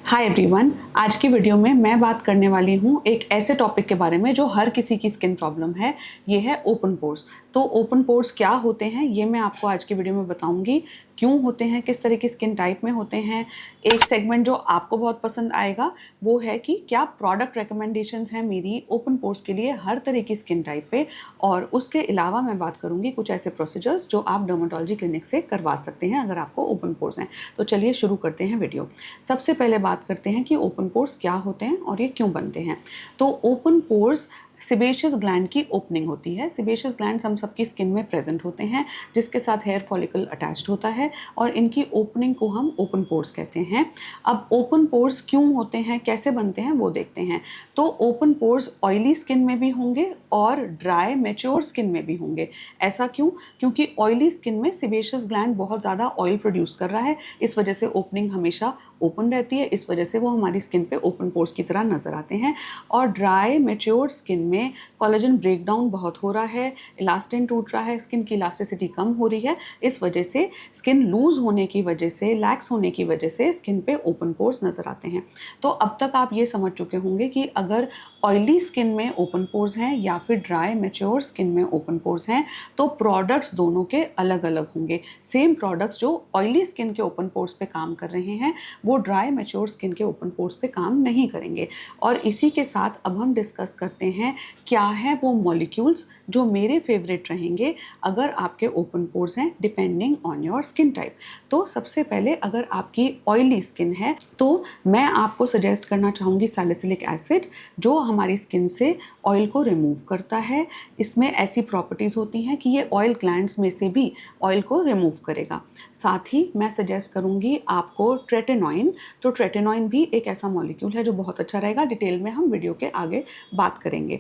Hi everyone, आज की video में मैं बात करने वाली हूँ एक ऐसे टॉपिक के बारे में जो हर किसी की स्किन प्रॉब्लम है। ये है ओपन पोर्स। तो ओपन पोर्स क्या होते हैं ये मैं आपको आज की वीडियो में बताऊंगी। क्यों होते हैं, किस तरह की स्किन टाइप में होते हैं। एक सेगमेंट जो आपको बहुत पसंद आएगा वो है कि क्या प्रोडक्ट रिकमेंडेशंस हैं मेरी ओपन पोर्स के लिए हर तरह की स्किन टाइप पे। और उसके अलावा मैं बात करूँगी कुछ ऐसे प्रोसीजर्स जो आप डर्मेटोलॉजी क्लिनिक से करवा सकते हैं अगर आपको ओपन पोर्स हैं। तो चलिए शुरू करते हैं वीडियो। सबसे पहले बात करते हैं कि ओपन पोर्स क्या होते हैं और ये क्यों बनते हैं। तो ओपन पोर्स सिबेशियस ग्लैंड की ओपनिंग होती है। सिबेशियस ग्लैंड्स हम सबकी स्किन में प्रेजेंट होते हैं जिसके साथ हेयर फॉलिकल अटैच्ड होता है और इनकी ओपनिंग को हम ओपन पोर्स कहते हैं। अब ओपन पोर्स क्यों होते हैं, कैसे बनते हैं वो देखते हैं। तो ओपन पोर्स ऑयली स्किन में भी होंगे और ड्राई मैच्योर स्किन में भी होंगे। ऐसा क्यों? क्योंकि ऑयली स्किन में सिबेशियस ग्लैंड बहुत ज़्यादा ऑयल प्रोड्यूस कर रहा है, इस वजह से ओपनिंग हमेशा ओपन रहती है, इस वजह से वो हमारी स्किन पे ओपन पोर्स की तरह नजर आते हैं। और ड्राई मैच्योर स्किन में कोलेजन ब्रेकडाउन बहुत हो रहा है, इलास्टिन टूट रहा है, स्किन की इलास्टिसिटी कम हो रही है, इस वजह से स्किन लूज होने की वजह से, लैक्स होने की वजह से स्किन पे ओपन पोर्स नजर आते हैं। तो अब तक आप ये समझ चुके होंगे कि अगर ऑयली स्किन में ओपन पोर्स हैं या फिर ड्राई मैच्योर स्किन में ओपन पोर्स हैं तो प्रोडक्ट्स दोनों के अलग अलग होंगे। सेम प्रोडक्ट्स जो ऑयली स्किन के ओपन पोर्स पे काम कर रहे हैं वो ड्राई मैच्योर स्किन के ओपन पोर्स पे काम नहीं करेंगे। और इसी के साथ अब हम डिस्कस करते हैं क्या है वो मॉलिक्यूल्स जो मेरे फेवरेट रहेंगे अगर आपके ओपन पोर्स हैं depending on your skin type. तो सबसे पहले अगर आपकी ऑयली स्किन है तो मैं आपको सजेस्ट करना चाहूँगी सैलिसिलिक एसिड, जो हमारी स्किन से ऑयल को रिमूव करता है। इसमें ऐसी प्रॉपर्टीज़ होती हैं कि ये ऑयल ग्लैंड्स में से भी ऑयल को रिमूव करेगा। साथ ही मैं सजेस्ट करूँगी आपको ट्रेटेनॉइन। तो ट्रेटेनॉइन भी एक ऐसा मॉलिक्यूल है जो बहुत अच्छा रहेगा, डिटेल में हम वीडियो के आगे बात करेंगे।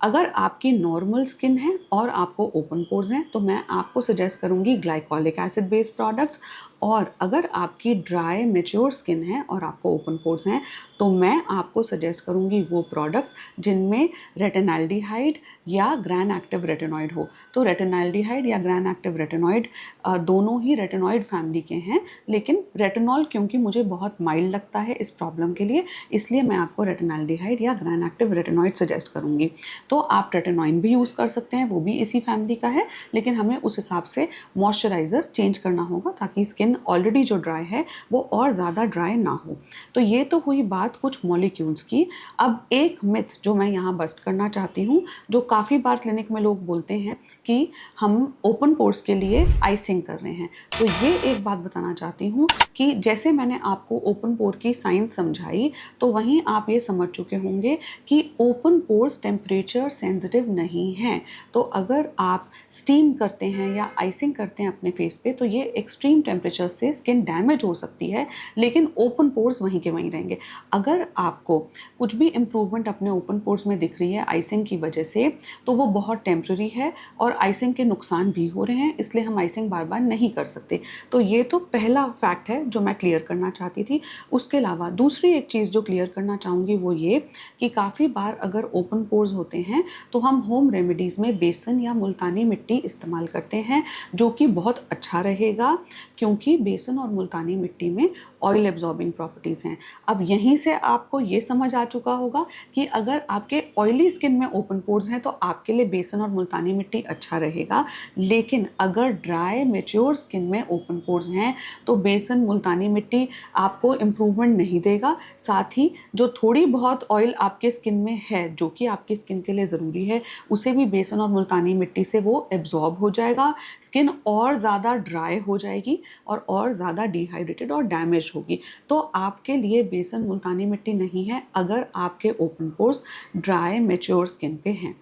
अगर आपकी नॉर्मल स्किन है और आपको ओपन पोर्स हैं तो मैं आपको सजेस्ट करूँगी ग्लाइकोलिक एसिड बेस्ड प्रोडक्ट्स। और अगर आपकी ड्राई मैच्योर स्किन है और आपको ओपन पोर्स हैं तो मैं आपको सजेस्ट करूँगी वो प्रोडक्ट्स जिनमें रेटिनॉल्डिहाइड या ग्रैन एक्टिव रेटिनॉइड हो। तो रेटिनॉल्डिहाइड या ग्रैन एक्टिव रेटिनॉइड दोनों ही रेटिनॉइड फैमिली के हैं, लेकिन रेटिनॉल क्योंकि मुझे बहुत माइल्ड लगता है इस प्रॉब्लम के लिए, इसलिए मैं आपको रेटिनॉल्डिहाइड या ग्रैन एक्टिव रेटिनॉइड सजेस्ट करूँगी। तो आप ट्रेटेनॉइन भी यूज़ कर सकते हैं, वो भी इसी फैमिली का है, लेकिन हमें उस हिसाब से मॉइस्चराइज़र चेंज करना होगा ताकि स्किन ऑलरेडी जो ड्राई है वो और ज़्यादा ड्राई ना हो। तो ये तो हुई बात कुछ मॉलिक्यूल्स की। अब एक मिथ जो मैं यहाँ बस्ट करना चाहती हूँ, जो काफ़ी बार क्लिनिक में लोग बोलते हैं कि हम ओपन पोर्स के लिए आइसिंग कर रहे हैं। तो ये एक बात बताना चाहती हूँ कि जैसे मैंने आपको ओपन पोर की साइंस समझाई तो वहीं आप ये समझ चुके होंगे कि ओपन पोर्स टेम्परेचर सेंसिटिव नहीं हैं। तो अगर आप स्टीम करते हैं या आइसिंग करते हैं अपने फेस पे तो ये एक्सट्रीम टेम्परेचर से स्किन डैमेज हो सकती है, लेकिन ओपन पोर्स वहीं के वहीं रहेंगे। अगर आपको कुछ भी इम्प्रूवमेंट अपने ओपन पोर्स में दिख रही है आइसिंग की वजह से तो वो बहुत टेम्पररी है और आइसिंग के नुकसान भी हो रहे हैं, इसलिए हम आइसिंग बार बार नहीं कर सकते। तो ये तो पहला फैक्ट है जो मैं क्लियर करना चाहती थी। उसके अलावा दूसरी एक चीज़ जो क्लियर करना चाहूँगी वो ये कि काफ़ी बार अगर ओपन पोर्स होते हैं तो हम होम रेमेडीज़ में बेसन या मुल्तानी मिट्टी इस्तेमाल करते हैं, जो कि बहुत अच्छा रहेगा क्योंकि बेसन और मुल्तानी मिट्टी में ऑयल एब्जॉर्बिंग प्रॉपर्टीज़ हैं। अब यहीं से आपको ये समझ आ चुका होगा कि अगर आपके ऑयली स्किन में ओपन पोर्स हैं तो आपके लिए बेसन और मुल्तानी मिट्टी अच्छा रहेगा, लेकिन अगर ड्राई मैच्योर स्किन में ओपन पोर्स हैं तो बेसन मुल्तानी मिट्टी आपको इम्प्रूवमेंट नहीं देगा। साथ ही जो थोड़ी बहुत ऑयल आपके स्किन में है जो कि आपकी स्किन के लिए ज़रूरी है उसे भी बेसन और मुल्तानी मिट्टी से वो एब्जॉर्ब हो जाएगा, स्किन और ज़्यादा ड्राई हो जाएगी और ज़्यादा डिहाइड्रेटेड और डैमेज होगी। तो आपके लिए बेसन मुल्तानी मिट्टी नहीं है अगर आपके open pores dry mature skin पे हैं।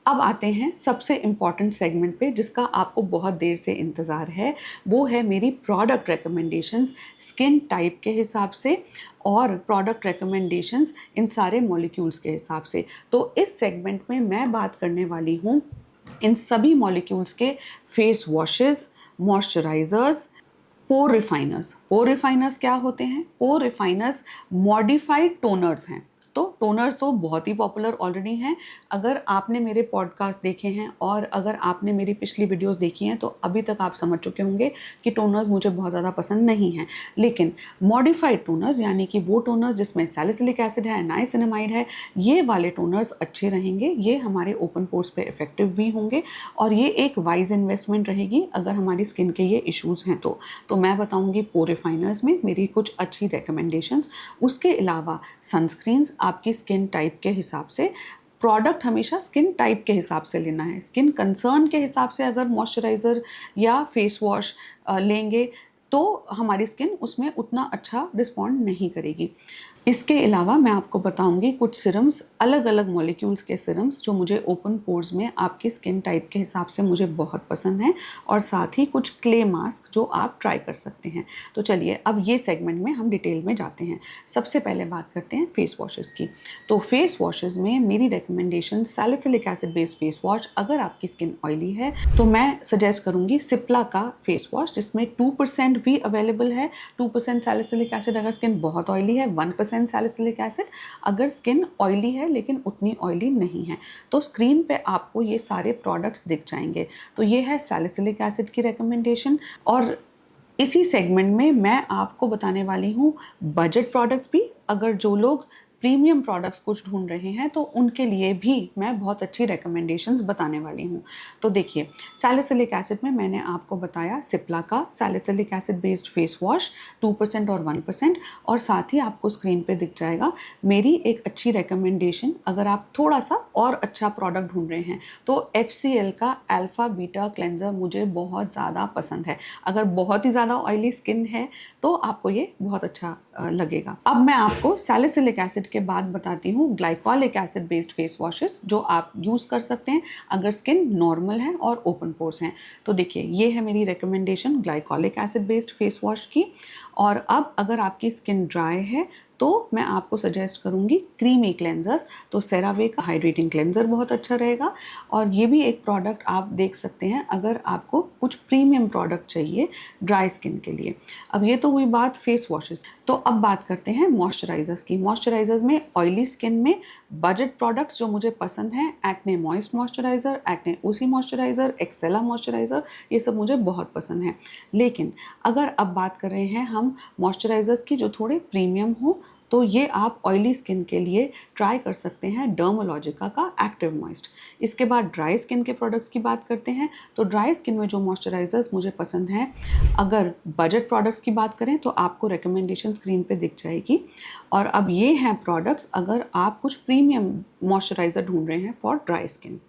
अब आते हैं सबसे इम्पॉर्टेंट सेगमेंट पे जिसका आपको बहुत देर से इंतज़ार है, वो है मेरी प्रोडक्ट रिकमेंडेशंस स्किन टाइप के हिसाब से और प्रोडक्ट रिकमेंडेशंस इन सारे मॉलिक्यूल्स के हिसाब से। तो इस सेगमेंट में मैं बात करने वाली हूँ इन सभी मॉलिक्यूल्स के फेस वॉशेस, मॉइस्चराइजर्स, पोर रिफाइनर्स। पोर रिफाइनर्स क्या होते हैं? पोर रिफाइनर्स मॉडिफाइड टोनर्स हैं। तो टोनर्स तो बहुत ही पॉपुलर ऑलरेडी हैं। अगर आपने मेरे पॉडकास्ट देखे हैं और अगर आपने मेरी पिछली वीडियोस देखी हैं तो अभी तक आप समझ चुके होंगे कि टोनर्स मुझे बहुत ज़्यादा पसंद नहीं हैं। लेकिन मॉडिफाइड टोनर्स यानी कि वो टोनर्स जिसमें सैलिसिलिक एसिड है, नाइसिनामाइड है, ये वाले टोनर्स अच्छे रहेंगे। ये हमारे ओपन पोर्स पे इफेक्टिव भी होंगे और ये एक वाइज इन्वेस्टमेंट रहेगी अगर हमारी स्किन के ये इश्यूज़ हैं तो मैं बताऊंगी पोर रिफाइनर्स में मेरी कुछ अच्छी रिकमेंडेशंस। उसके अलावा सनस्क्रीन्स आपकी स्किन टाइप के हिसाब से, प्रोडक्ट हमेशा स्किन टाइप के हिसाब से लेना है। स्किन कंसर्न के हिसाब से अगर मॉइस्चराइज़र या फेस वॉश लेंगे तो हमारी स्किन उसमें उतना अच्छा रिस्पॉन्ड नहीं करेगी। इसके अलावा मैं आपको बताऊंगी कुछ सिरम्स, अलग अलग मॉलिक्यूल्स के सिरम्स जो मुझे ओपन पोर्स में आपकी स्किन टाइप के हिसाब से मुझे बहुत पसंद हैं, और साथ ही कुछ क्ले मास्क जो आप ट्राई कर सकते हैं। तो चलिए अब ये सेगमेंट में हम डिटेल में जाते हैं। सबसे पहले बात करते हैं फेस वॉशेस की। तो फेस वॉशेस में मेरी recommendation salicylic acid based face wash. अगर आपकी स्किन ऑयली है तो मैं सजेस्ट करूंगी सिप्ला का फेस वॉश जिसमें 2% भी अवेलेबल है। 2% सैलिसिलिक एसिड अगर स्किन बहुत ऑयली है, 1% सैलिसिलिक एसिड अगर स्किन ऑयली है लेकिन उतनी ऑयली नहीं है। तो स्क्रीन पे आपको ये सारे प्रोडक्ट्स दिख जाएंगे। तो ये है सैलिसिलिक एसिड की रिकमेंडेशन। और इसी सेगमेंट में मैं आपको बताने वाली हूँ बजट प्रोडक्ट्स भी। अगर जो लोग प्रीमियम प्रोडक्ट्स कुछ ढूंढ रहे हैं तो उनके लिए भी मैं बहुत अच्छी रिकमेंडेशंस बताने वाली हूँ। तो देखिए, सैलिसिलिक एसिड में मैंने आपको बताया सिप्ला का salicylic acid based face wash 2% और 1%, और साथ ही आपको स्क्रीन पे दिख जाएगा मेरी एक अच्छी रिकमेंडेशन। अगर आप थोड़ा सा और अच्छा प्रोडक्ट ढूंढ रहे हैं तो FCL का अल्फा बीटा क्लेंजर मुझे बहुत ज़्यादा पसंद है। अगर बहुत ही ज़्यादा ऑयली स्किन है तो आपको ये बहुत अच्छा लगेगा। अब मैं आपको सैलिसिलिक एसिड के बाद बताती हूँ glycolic acid based face washes जो आप यूज़ कर सकते हैं अगर स्किन नॉर्मल है और ओपन पोर्स हैं। तो देखिए, ये है मेरी recommendation glycolic acid based face wash की। और अब अगर आपकी स्किन ड्राई है तो मैं आपको सजेस्ट करूंगी क्रीमी क्लेंजर्स। तो सेरावे का हाइड्रेटिंग क्लेंजर बहुत अच्छा रहेगा, और ये भी एक प्रोडक्ट आप देख सकते हैं अगर आपको कुछ प्रीमियम प्रोडक्ट चाहिए ड्राई स्किन के लिए। अब ये तो हुई बात फेस वॉशेस। तो अब बात करते हैं मॉइस्चराइजर्स की। मॉइस्चराइजर्स में ऑयली स्किन में बजट प्रोडक्ट्स जो मुझे पसंद हैं, एक्ने मॉइस्ट मॉइस्चराइजर, एक्ने ओसी मॉइस्चराइजर, एक्सेला मॉइस्चराइजर, ये सब मुझे बहुत पसंद है। लेकिन अगर अब बात कर रहे हैं हम मॉइस्चराइजर्स की जो थोड़े प्रीमियम हो, तो ये आप ऑयली स्किन के लिए ट्राई कर सकते हैं डर्मोलॉजिका का एक्टिव मॉइस्ट। इसके बाद ड्राई स्किन के प्रोडक्ट्स की बात करते हैं। तो ड्राई स्किन में जो मॉइस्चराइजर्स मुझे पसंद हैं, अगर बजट प्रोडक्ट्स की बात करें तो आपको रिकमेंडेशन स्क्रीन पे दिख जाएगी। और अब ये हैं प्रोडक्ट्स अगर आप कुछ प्रीमियम मॉइस्चराइजर ढूंढ रहे हैं फॉर ड्राई स्किन।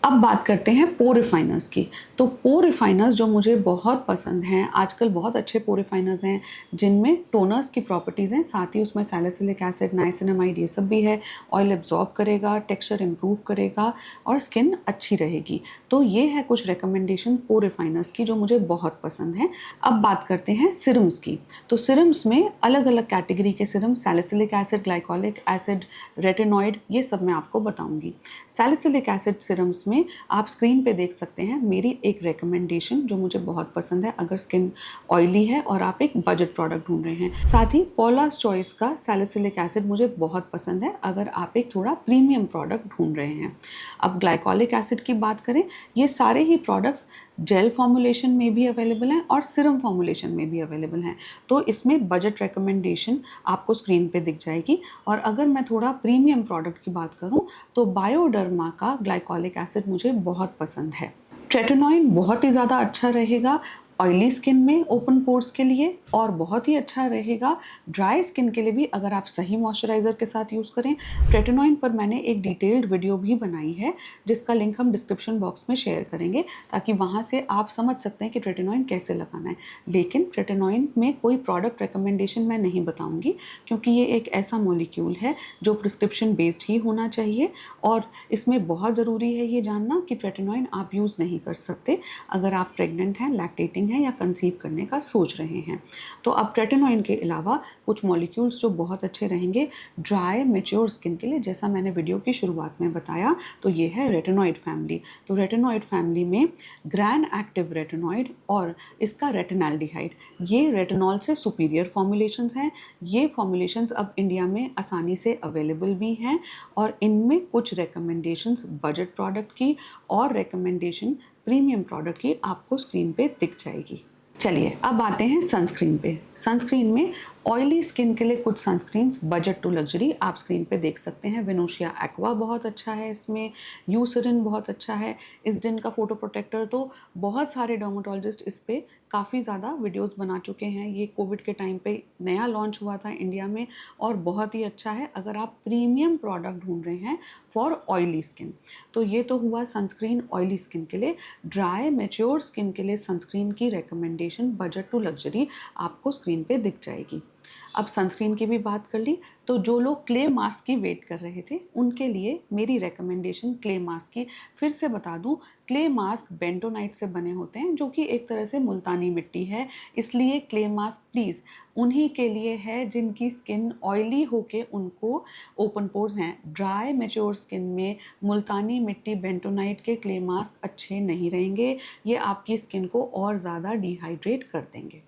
अब बात करते हैं पोर रिफाइनर्स की। तो पोर रिफाइनर्स जो मुझे बहुत पसंद हैं, आजकल बहुत अच्छे पोर रिफाइनर्स हैं जिनमें टोनर्स की प्रॉपर्टीज़ हैं, साथ ही उसमें सैलिसिलिक एसिड, नाइसिनामाइड, ये सब भी है। ऑयल एब्जॉर्ब करेगा, टेक्सचर इम्प्रूव करेगा और स्किन अच्छी रहेगी। तो ये है कुछ रिकमेंडेशन पोर रिफाइनर्स की जो मुझे बहुत पसंद हैं। अब बात करते हैं सिरम्स की। तो सिरम्स में अलग अलग कैटेगरी के Siram, salicylic acid, glycolic acid, retinoid, ये सब मैं आपको बताऊँगी। सैलिसिलिक एसिड सिरम्स में आप स्क्रीन पे देख सकते हैं मेरी एक रिकमेंडेशन जो मुझे बहुत पसंद है अगर स्किन ऑयली है और आप एक बजट प्रोडक्ट ढूंढ रहे हैं। साथ ही पॉलास चॉइस का सैलिसिलिक एसिड मुझे बहुत पसंद है अगर आप एक थोड़ा प्रीमियम प्रोडक्ट ढूंढ रहे हैं। अब ग्लाइकोलिक एसिड की बात करें, ये सारे ही प्रोडक्ट्स जेल फॉर्मुलेशन में भी अवेलेबल हैं और सिरम फॉर्मुलेशन में भी अवेलेबल हैं। तो इसमें बजट रिकमेंडेशन आपको स्क्रीन पे दिख जाएगी। और अगर मैं थोड़ा प्रीमियम प्रोडक्ट की बात करूं तो बायोडर्मा का ग्लाइकोलिक एसिड मुझे बहुत पसंद है। ट्रेटिनॉइन बहुत ही ज़्यादा अच्छा रहेगा ऑयली स्किन में ओपन पोर्स के लिए, और बहुत ही अच्छा रहेगा ड्राई स्किन के लिए भी अगर आप सही मॉइस्चराइज़र के साथ यूज़ करें। ट्रेटिनॉइन पर मैंने एक डिटेल्ड वीडियो भी बनाई है जिसका लिंक हम डिस्क्रिप्शन बॉक्स में शेयर करेंगे ताकि वहाँ से आप समझ सकते हैं कि ट्रेटिनॉइन कैसे लगाना है। लेकिन ट्रेटिनॉइन में कोई प्रोडक्ट रिकमेंडेशन मैं नहीं बताऊँगी क्योंकि ये एक ऐसा मॉलिक्यूल है जो प्रिस्क्रिप्शन बेस्ड ही होना चाहिए, और इसमें बहुत ज़रूरी है ये जानना कि ट्रेटिनॉइन आप यूज़ नहीं कर सकते अगर आप प्रेग्नेंट हैं, लैक्टेटिंग हैं या कंसीव करने का सोच रहे हैं। तो अब रेटिनॉइड के अलावा कुछ मॉलिक्यूल्स जो बहुत अच्छे रहेंगे ड्राई मैच्योर स्किन के लिए, जैसा मैंने वीडियो की शुरुआत में बताया, तो ये है रेटिनॉइड फैमिली। तो रेटिनॉइड फैमिली में ग्रैन एक्टिव रेटिनॉइड और इसका रेटिनैल्डिहाइड, ये रेटिनॉल से सुपीरियर फॉर्मुलेशंस हैं। ये फॉर्मुलेशंस अब इंडिया में आसानी से अवेलेबल भी हैं और इनमें कुछ रिकमेंडेशंस बजट प्रोडक्ट की और रिकमेंडेशन प्रीमियम प्रोडक्ट की आपको स्क्रीन पे दिख जाएगी। चलिए अब आते हैं सनस्क्रीन पे। सनस्क्रीन में ऑयली स्किन के लिए कुछ सनस्क्रीन्स बजट टू लग्जरी आप स्क्रीन पे देख सकते हैं। वेनोशिया एक्वा बहुत अच्छा है, इसमें यूसरिन बहुत अच्छा है, इसडिन का फोटो प्रोटेक्टर, तो बहुत सारे डर्मेटोलॉजिस्ट इस पे काफ़ी ज़्यादा वीडियोस बना चुके हैं। ये कोविड के टाइम पे नया लॉन्च हुआ था इंडिया में और बहुत ही अच्छा है अगर आप प्रीमियम प्रोडक्ट ढूंढ रहे हैं फॉर ऑयली स्किन। तो ये तो हुआ सनस्क्रीन ऑयली स्किन के लिए। ड्राई मैच्योर स्किन के लिए सनस्क्रीन की रिकमेंडेशन बजट टू लग्जरी आपको स्क्रीन पे दिख जाएगी। अब सनस्क्रीन की भी बात कर ली, तो जो लोग क्ले मास्क की वेट कर रहे थे उनके लिए मेरी रिकमेंडेशन क्ले मास्क की फिर से बता दूं। क्ले मास्क बेंटोनाइट से बने होते हैं जो कि एक तरह से मुल्तानी मिट्टी है, इसलिए क्ले मास्क प्लीज़ उन्हीं के लिए है जिनकी स्किन ऑयली होके उनको ओपन पोर्स हैं। ड्राई मैच्योर स्किन में मुल्तानी मिट्टी बेंटोनाइट के क्ले मास्क अच्छे नहीं रहेंगे, ये आपकी स्किन को और ज़्यादा डिहाइड्रेट कर देंगे।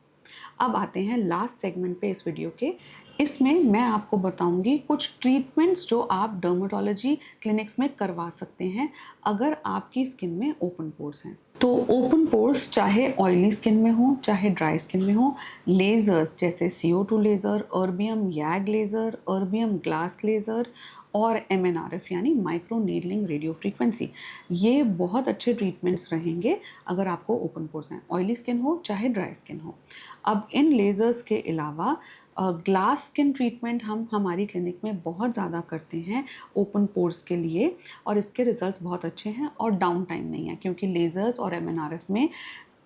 अब आते हैं लास्ट सेगमेंट पे इस वीडियो के। इसमें मैं आपको बताऊंगी कुछ ट्रीटमेंट्स जो आप डर्मेटोलॉजी क्लिनिक्स में करवा सकते हैं अगर आपकी स्किन में ओपन पोर्स हैं। तो ओपन पोर्स चाहे ऑयली स्किन में हो चाहे ड्राई स्किन में हो, लेज़र्स जैसे CO2 laser, erbium YAG laser, erbium glass laser और MNRF यानी माइक्रो नीडलिंग रेडियो फ्रीक्वेंसी, ये बहुत अच्छे ट्रीटमेंट्स रहेंगे अगर आपको ओपन पोर्स हैं, ऑयली स्किन हो चाहे ड्राई स्किन हो। अब इन लेज़र्स के अलावा ग्लास स्किन ट्रीटमेंट हम हमारी क्लिनिक में बहुत ज़्यादा करते हैं ओपन पोर्स के लिए और इसके रिजल्ट्स बहुत अच्छे हैं और डाउन टाइम नहीं है, क्योंकि लेज़र्स और MNRF में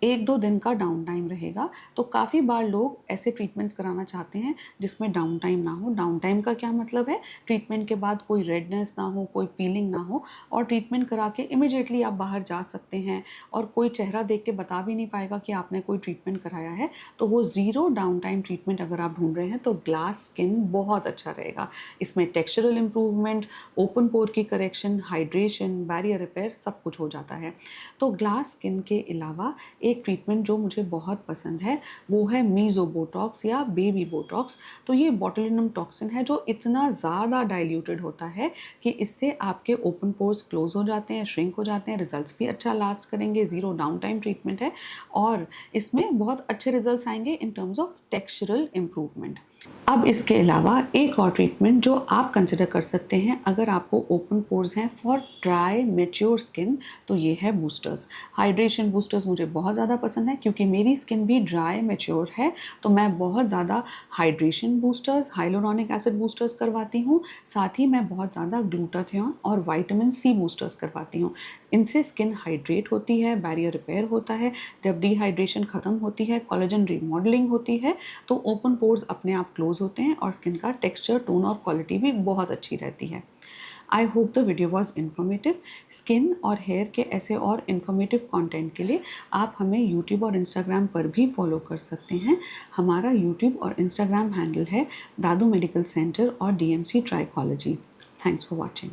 1-2 दिन का डाउन टाइम रहेगा। तो काफ़ी बार लोग ऐसे ट्रीटमेंट्स कराना चाहते हैं जिसमें डाउन टाइम ना हो। डाउन टाइम का क्या मतलब है, ट्रीटमेंट के बाद कोई रेडनेस ना हो, कोई पीलिंग ना हो और ट्रीटमेंट करा के इमिडिएटली आप बाहर जा सकते हैं और कोई चेहरा देख के बता भी नहीं पाएगा कि आपने कोई ट्रीटमेंट कराया है। तो वो ज़ीरो डाउन टाइम ट्रीटमेंट अगर आप ढूंढ रहे हैं तो ग्लास स्किन बहुत अच्छा रहेगा। इसमें टेक्सचरल इम्प्रूवमेंट, ओपन पोर की करेक्शन, हाइड्रेशन, बैरियर रिपेयर सब कुछ हो जाता है। तो ग्लास स्किन के अलावा एक ट्रीटमेंट जो मुझे बहुत पसंद है वो है मीज़ो बोटॉक्स या बेबी बोटॉक्स। तो ये बोटुलिनम टॉक्सिन है जो इतना ज़्यादा डाइल्यूटेड होता है कि इससे आपके ओपन पोर्स क्लोज हो जाते हैं, श्रिंक हो जाते हैं, रिजल्ट्स भी अच्छा लास्ट करेंगे, ज़ीरो डाउन टाइम ट्रीटमेंट है और इसमें बहुत अच्छे रिजल्ट्स आएंगे in terms of textural improvement. अब इसके अलावा एक और ट्रीटमेंट जो आप कंसिडर कर सकते हैं अगर आपको ओपन पोर्स हैं फॉर ड्राई मैच्योर स्किन, तो ये है बूस्टर्स। हाइड्रेशन बूस्टर्स मुझे बहुत ज़्यादा पसंद है क्योंकि मेरी स्किन भी ड्राई मैच्योर है, तो मैं बहुत ज़्यादा hydration boosters, hyaluronic acid boosters करवाती हूँ। साथ ही मैं बहुत ज़्यादा ग्लूटाथियोन और विटामिन C बूस्टर्स करवाती हूँ। इनसे स्किन हाइड्रेट होती है, बैरियर रिपेयर होता है, जब डिहाइड्रेशन ख़त्म होती है, कोलेजन रीमॉडलिंग होती है, तो ओपन पोर्स अपने आप क्लोज होते हैं और स्किन का टेक्सचर, टोन और क्वालिटी भी बहुत अच्छी रहती है। I hope the video was informative. Skin और हेयर के ऐसे और इन्फॉर्मेटिव कंटेंट के लिए आप हमें यूट्यूब और इंस्टाग्राम पर भी फॉलो कर सकते हैं। हमारा यूट्यूब और इंस्टाग्राम हैंडल है दादू मेडिकल सेंटर और DMC trichology. Thanks for watching.